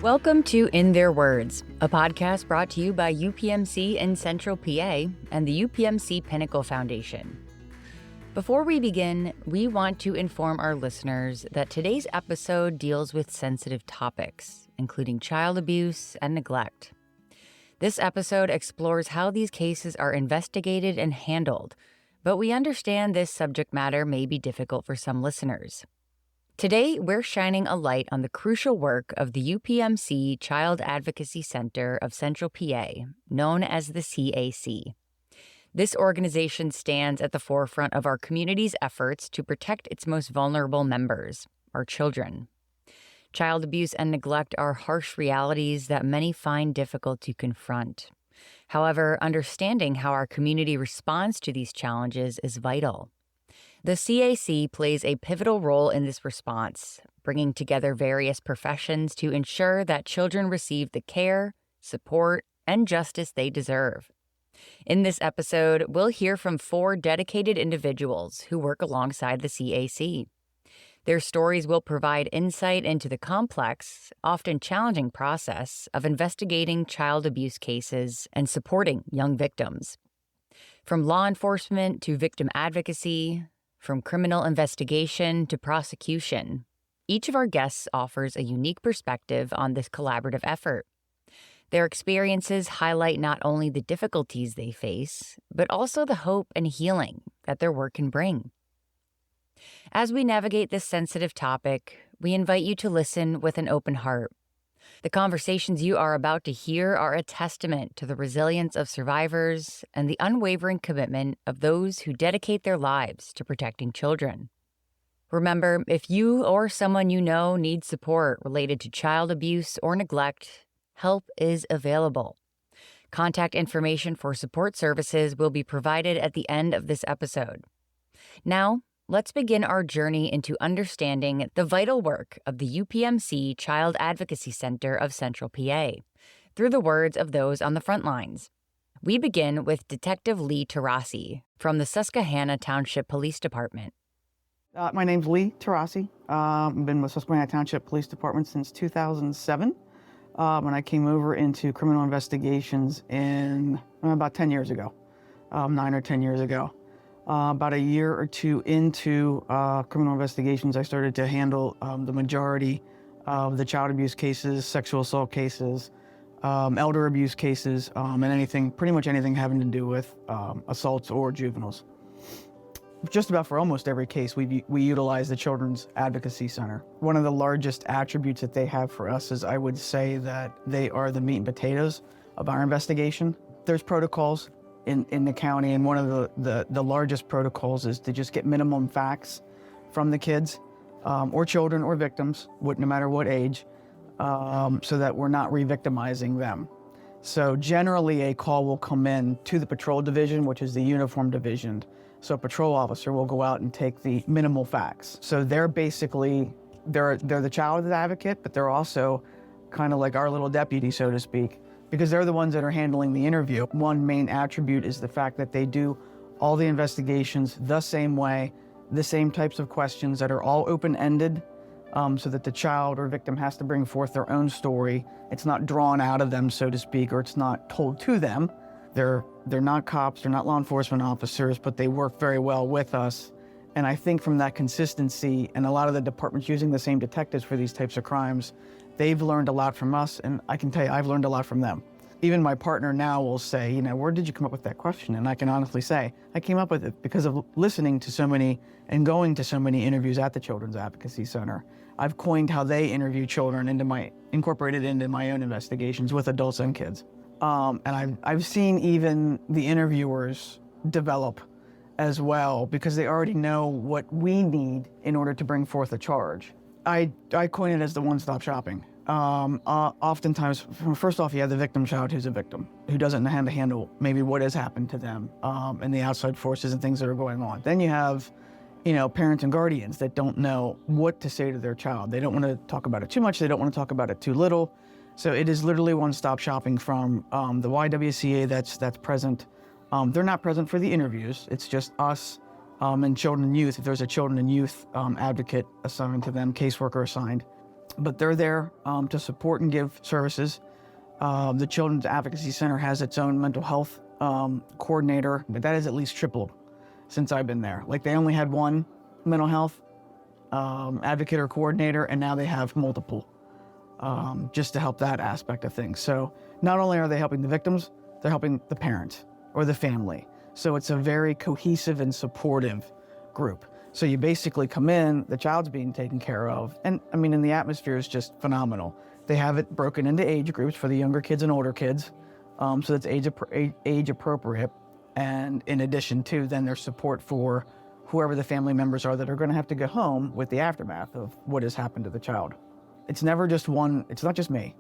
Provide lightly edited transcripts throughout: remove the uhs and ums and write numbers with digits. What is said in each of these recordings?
Welcome to In Their Words, a podcast brought to you by UPMC in Central PA and the UPMC Pinnacle Foundation. Before we begin, we want to inform our listeners that today's episode deals with sensitive topics, including child abuse and neglect. This episode explores how these cases are investigated and handled, but we understand this subject matter may be difficult for some listeners. Today, we're shining a light on the crucial work of the UPMC Child Advocacy Center of Central PA, known as the CAC. This organization stands at the forefront of our community's efforts to protect its most vulnerable members, our children. Child abuse and neglect are harsh realities that many find difficult to confront. However, understanding how our community responds to these challenges is vital. The CAC plays a pivotal role in this response, bringing together various professions to ensure that children receive the care, support, and justice they deserve. In this episode, we'll hear from 4 dedicated individuals who work alongside the CAC. Their stories will provide insight into the complex, often challenging process of investigating child abuse cases and supporting young victims. From law enforcement to victim advocacy, from criminal investigation to prosecution, each of our guests offers a unique perspective on this collaborative effort. Their experiences highlight not only the difficulties they face, but also the hope and healing that their work can bring. As we navigate this sensitive topic, we invite you to listen with an open heart. The conversations you are about to hear are a testament to the resilience of survivors and the unwavering commitment of those who dedicate their lives to protecting children. Remember, if you or someone you know needs support related to child abuse or neglect, help is available. Contact information for support services will be provided at the end of this episode. Now, let's begin our journey into understanding the vital work of the UPMC Child Advocacy Center of Central PA, through the words of those on the front lines. We begin with Detective Lee Tarasi from the Susquehanna Township Police Department. My name's Lee Tarasi. I've been with Susquehanna Township Police Department since 2007. When I came over into criminal investigations in about 10 years ago, 9 or 10 years ago. About a year or two into criminal investigations, I started to handle the majority of the child abuse cases, sexual assault cases, elder abuse cases, and pretty much anything having to do with assaults or juveniles. Just about for almost every case, we utilize the Children's Advocacy Center. One of the largest attributes that they have for us is, I would say, that they are the meat and potatoes of our investigation. There's protocols in the county, and one of the largest protocols is to just get minimum facts from the kids or children or victims, no matter what age, so that we're not re-victimizing them. So generally a call will come in to the patrol division, which is the uniform division. So a patrol officer will go out and take the minimal facts. So they're basically, they're the child advocate, but they're also kind of like our little deputy, so to speak, because they're the ones that are handling the interview. One main attribute is the fact that they do all the investigations the same way, the same types of questions that are all open-ended, so that the child or victim has to bring forth their own story. It's not drawn out of them, so to speak, or it's not told to them. They're not cops, they're not law enforcement officers, but they work very well with us. And I think from that consistency, and a lot of the departments using the same detectives for these types of crimes, they've learned a lot from us, and I can tell you, I've learned a lot from them. Even my partner now will say, where did you come up with that question? And I can honestly say, I came up with it because of listening to so many and going to so many interviews at the Children's Advocacy Center. I've coined how they interview children incorporated into my own investigations with adults and kids. And I've seen even the interviewers develop as well, because they already know what we need in order to bring forth a charge. I coin it as the one-stop shopping. Oftentimes, first off, you have the victim child who's a victim, who doesn't know how to handle maybe what has happened to them, and the outside forces and things that are going on. Then you have, parents and guardians that don't know what to say to their child. They don't want to talk about it too much. They don't want to talk about it too little. So it is literally one-stop shopping from the YWCA that's present. They're not present for the interviews. It's just us and children and youth. If there's a children and youth advocate assigned to them, caseworker assigned. but they're there to support and give services. The Children's Advocacy Center has its own mental health coordinator, but that has at least tripled since I've been there. Like, they only had one mental health advocate or coordinator, and now they have multiple, just to help that aspect of things. So not only are they helping the victims, they're helping the parent or the family. So it's a very cohesive and supportive group. So you basically come in, the child's being taken care of, and I mean, and the atmosphere is just phenomenal. They have it broken into age groups for the younger kids and older kids, so that's age appropriate. And in addition to, then there's support for whoever the family members are that are going to have to go home with the aftermath of what has happened to the child. It's never just one, it's not just me.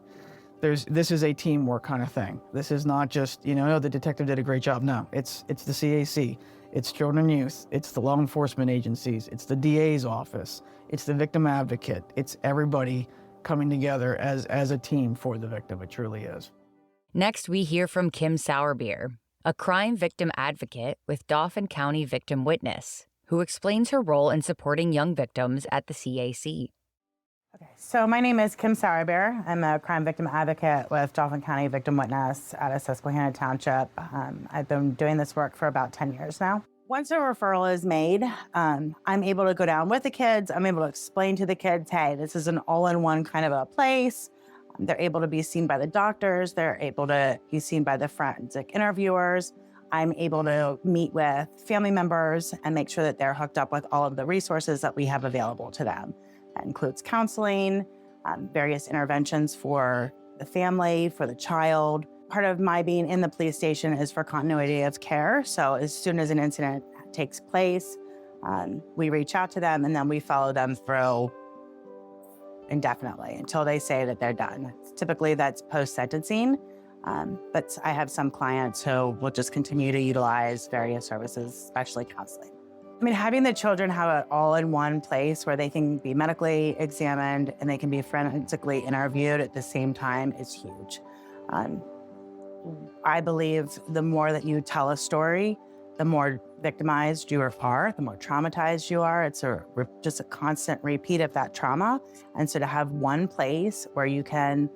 This is a teamwork kind of thing. This is not just, oh, the detective did a great job. No, it's the CAC, it's children and youth, it's the law enforcement agencies, it's the DA's office, it's the victim advocate, it's everybody coming together as a team for the victim. It truly is. Next, we hear from Kim Sourbeer, a crime victim advocate with Dauphin County Victim Witness, who explains her role in supporting young victims at the CAC. Okay, so my name is Kim Sourbeer. I'm a crime victim advocate with Dauphin County Victim Witness out of Susquehanna Township. I've been doing this work for about 10 years now. Once a referral is made, I'm able to go down with the kids. I'm able to explain to the kids, hey, this is an all-in-one kind of a place. They're able to be seen by the doctors. They're able to be seen by the forensic interviewers. I'm able to meet with family members and make sure that they're hooked up with all of the resources that we have available to them. That includes counseling, various interventions for the family, for the child. Part of my being in the police station is for continuity of care. So as soon as an incident takes place, we reach out to them and then we follow them through indefinitely until they say that they're done. Typically that's post-sentencing, but I have some clients who will just continue to utilize various services, especially counseling. I mean, having the children have it all in one place where they can be medically examined and they can be forensically interviewed at the same time is huge. I believe the more that you tell a story, the more victimized you are, the more traumatized you are. It's just a constant repeat of that trauma. And so to have one place where you can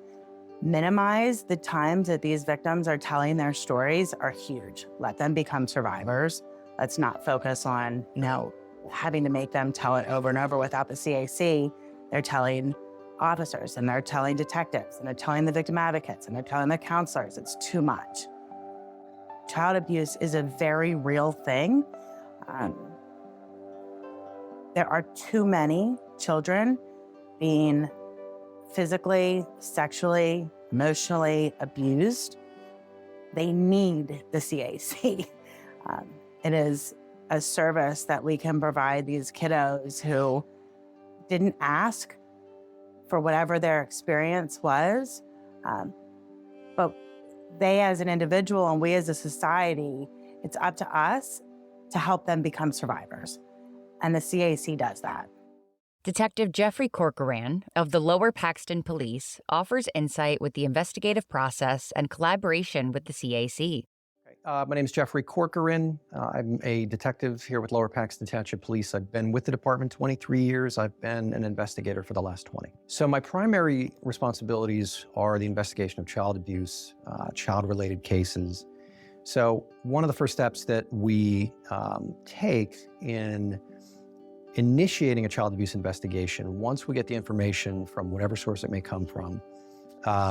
minimize the times that these victims are telling their stories are huge. Let them become survivors. Let's not focus on, having to make them tell it over and over without the CAC. They're telling officers and they're telling detectives and they're telling the victim advocates and they're telling the counselors. It's too much. Child abuse is a very real thing. There are too many children being physically, sexually, emotionally abused. They need the CAC. It is a service that we can provide these kiddos who didn't ask for whatever their experience was, but they as an individual and we as a society, it's up to us to help them become survivors. And the CAC does that. Detective Jeffrey Corcoran of the Lower Paxton Police offers insight with the investigative process and collaboration with the CAC. My name is Jeffrey Corcoran. I'm a detective here with Lower Paxton Township Police. I've been with the department 23 years. I've been an investigator for the last 20. So my primary responsibilities are the investigation of child abuse, child-related cases. So one of the first steps that we take in initiating a child abuse investigation, once we get the information from whatever source it may come from,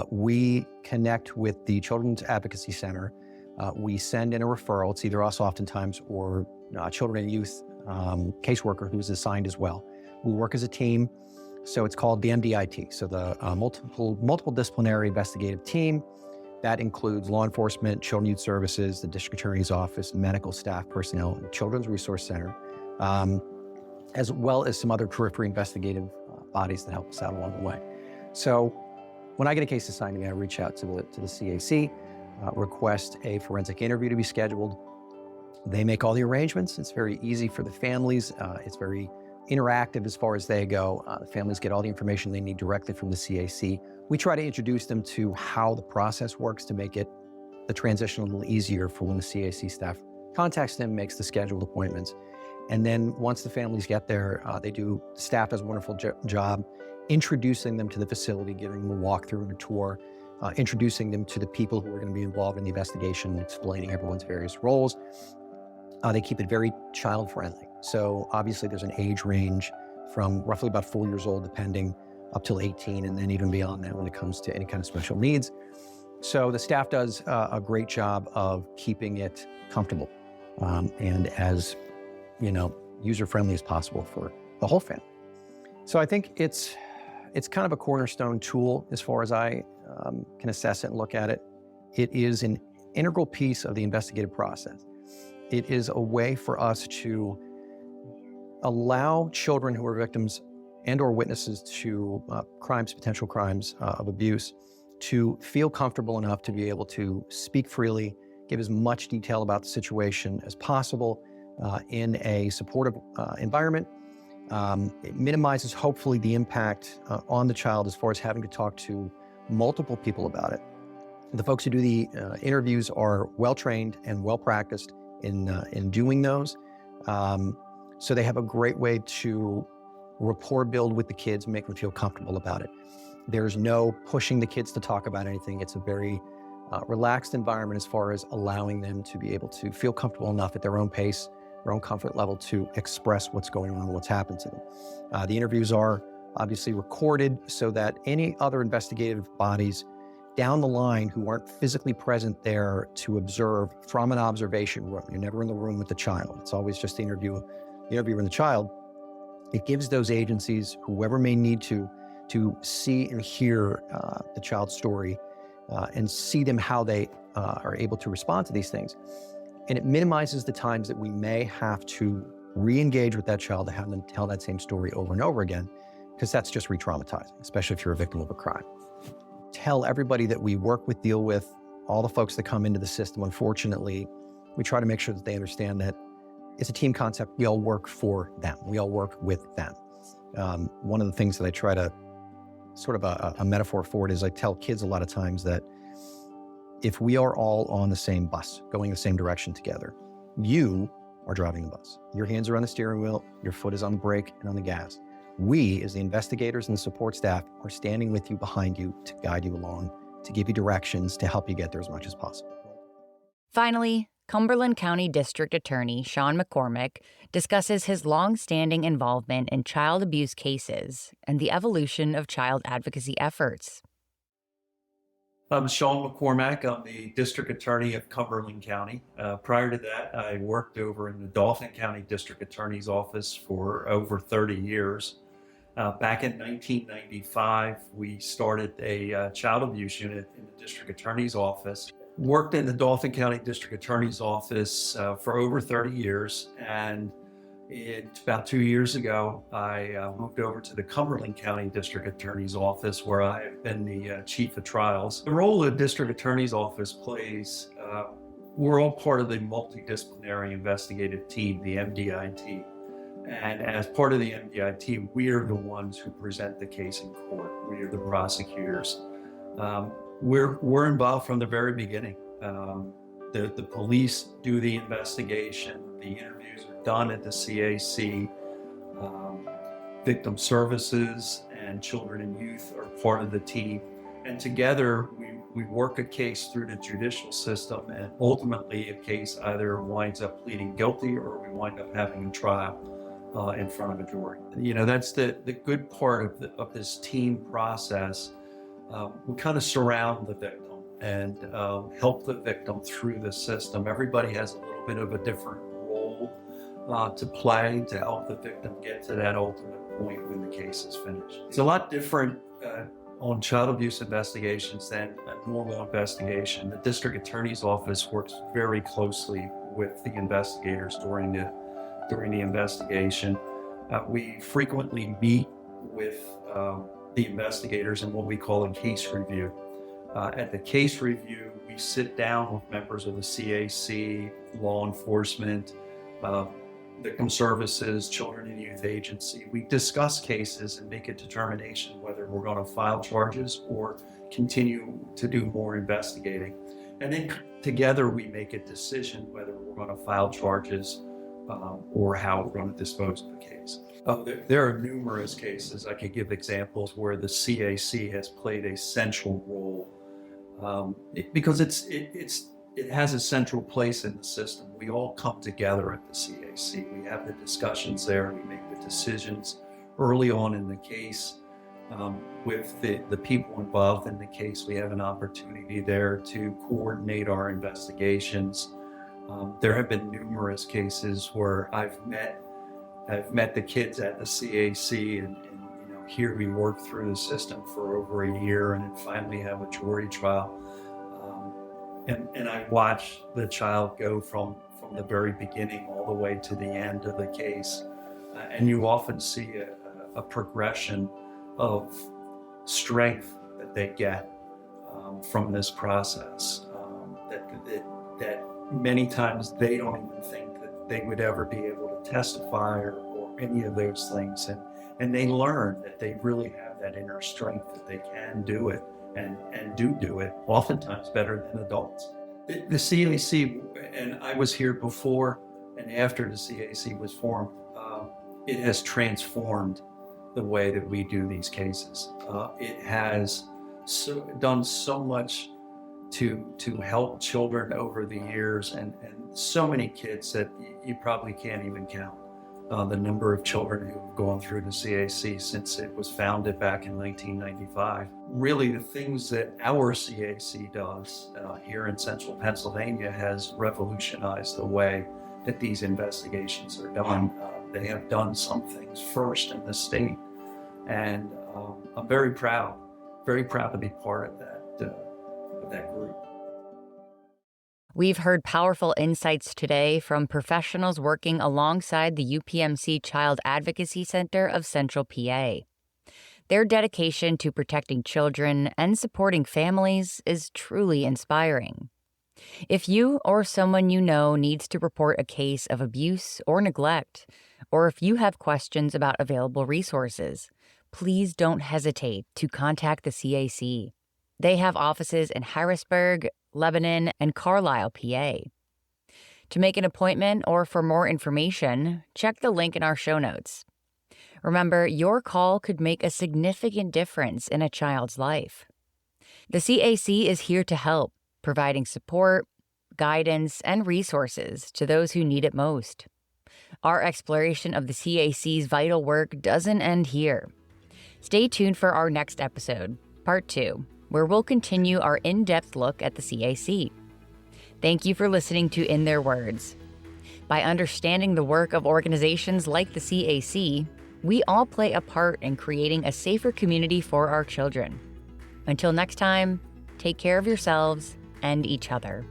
we connect with the Children's Advocacy Center. We send in a referral. It's either us oftentimes or children and youth caseworker who's assigned as well. We work as a team. So it's called the MDIT. So the multiple disciplinary investigative team. That includes law enforcement, children and youth services, the district attorney's office, medical staff personnel, and Children's Resource Center, as well as some other periphery investigative bodies that help us out along the way. So when I get a case assigned to me, I reach out to the CAC, request a forensic interview to be scheduled. They make all the arrangements. It's very easy for the families. It's very interactive as far as they go. The families get all the information they need directly from the CAC. We try to introduce them to how the process works to make the transition a little easier for when the CAC staff contacts them, makes the scheduled appointments. And then once the families get there, staff does a wonderful job introducing them to the facility, giving them a walkthrough and a tour, introducing them to the people who are going to be involved in the investigation, explaining everyone's various roles. They keep it very child-friendly. So obviously there's an age range from roughly about 4 years old, depending, up till 18, and then even beyond that when it comes to any kind of special needs. So the staff does a great job of keeping it comfortable and as, user-friendly as possible for the whole family. So I think it's kind of a cornerstone tool as far as I can assess it and look at it. It is an integral piece of the investigative process. It is a way for us to allow children who are victims and or witnesses to potential crimes of abuse, to feel comfortable enough to be able to speak freely, give as much detail about the situation as possible in a supportive environment. It minimizes, hopefully, the impact on the child as far as having to talk to multiple people about it. The folks who do the interviews are well-trained and well-practiced in doing those. So they have a great way to rapport build with the kids, make them feel comfortable about it. There's no pushing the kids to talk about anything. It's a very relaxed environment as far as allowing them to be able to feel comfortable enough at their own pace, their own comfort level to express what's going on and what's happened to them. The interviews are obviously recorded so that any other investigative bodies down the line who aren't physically present there to observe from an observation room. You're never in the room with the child. It's always just the interviewer and the child. It gives those agencies, whoever may need to see and hear the child's story and see them how they are able to respond to these things. And it minimizes the times that we may have to re-engage with that child to have them tell that same story over and over again, because that's just re-traumatizing, especially if you're a victim of a crime. Tell everybody that we work with, deal with, all the folks that come into the system, unfortunately, we try to make sure that they understand that it's a team concept. We all work for them. We all work with them. One of the things that I try to, sort of a metaphor for it, is I tell kids a lot of times that if we are all on the same bus, going the same direction together, you are driving the bus. Your hands are on the steering wheel, your foot is on the brake and on the gas. We, as the investigators and the support staff, are standing with you, behind you, to guide you along, to give you directions, to help you get there as much as possible. Finally, Cumberland County District Attorney Sean McCormack discusses his long-standing involvement in child abuse cases and the evolution of child advocacy efforts. I'm Sean McCormack. I'm the District Attorney of Cumberland County. Prior to that, I worked over in the Dauphin County District Attorney's Office for over 30 years. Back in 1995, we started a child abuse unit in the District Attorney's Office. Worked in the Dauphin County District Attorney's Office for over 30 years, and about 2 years ago, I moved over to the Cumberland County District Attorney's Office, where I have been the Chief of Trials. The role the District Attorney's Office plays, we're all part of the multidisciplinary investigative team, the MDIT. And as part of the MDIT, we are the ones who present the case in court. We are the prosecutors. We're involved from the very beginning. The police do the investigation. The interviews are done at the CAC. Victim services and children and youth are part of the team. And together, we work a case through the judicial system, and ultimately a case either winds up pleading guilty or we wind up having a trial in front of a jury. That's the good part of this team process. We kind of surround the victim and help the victim through the system. Everybody has a little bit of a different role to play to help the victim get to that ultimate point when the case is finished. It's a lot different on child abuse investigations than a normal investigation. The District Attorney's Office works very closely with the investigators during the investigation. We frequently meet with the investigators in what we call a case review. At the case review, we sit down with members of the CAC, law enforcement, victim services, children and youth agency. We discuss cases and make a determination whether we're going to file charges or continue to do more investigating. And then together we make a decision whether we're going to file charges or how we're going to dispose of the case. There are numerous cases. I could give examples where the CAC has played a central role because it has a central place in the system. We all come together at the CAC. We have the discussions there. We make the decisions early on in the case. With the people involved in the case, we have an opportunity there to coordinate our investigations. There have been numerous cases where I've met the kids at the CAC, and here we work through the system for over a year, and then finally have a jury trial. And I watch the child go from the very beginning all the way to the end of the case, and you often see a progression of strength that they get from this process, that many times they don't even think that they would ever be able to testify or any of those things, and they learn that they really have that inner strength, that they can do it and do it oftentimes better than adults. The CAC, and I was here before and after the CAC was formed, it has transformed the way that we do these cases. It has done so much to help children over the years, and so many kids that you probably can't even count. The number of children who've gone through the CAC since it was founded back in 1995. Really, the things that our CAC does here in central Pennsylvania has revolutionized the way that these investigations are done. They have done some things first in the state, and I'm very proud to be part of that group. We've heard powerful insights today from professionals working alongside the UPMC Child Advocacy Center of Central PA. Their dedication to protecting children and supporting families is truly inspiring. If you or someone you know needs to report a case of abuse or neglect, or if you have questions about available resources, please don't hesitate to contact the CAC. They have offices in Harrisburg, Lebanon, and Carlisle, PA. To make an appointment or for more information, check the link in our show notes. Remember, your call could make a significant difference in a child's life. The CAC is here to help, providing support, guidance, and resources to those who need it most. Our exploration of the CAC's vital work doesn't end here. Stay tuned for our next episode, Part 2, where we'll continue our in-depth look at the CAC. Thank you for listening to In Their Words. By understanding the work of organizations like the CAC, we all play a part in creating a safer community for our children. Until next time, take care of yourselves and each other.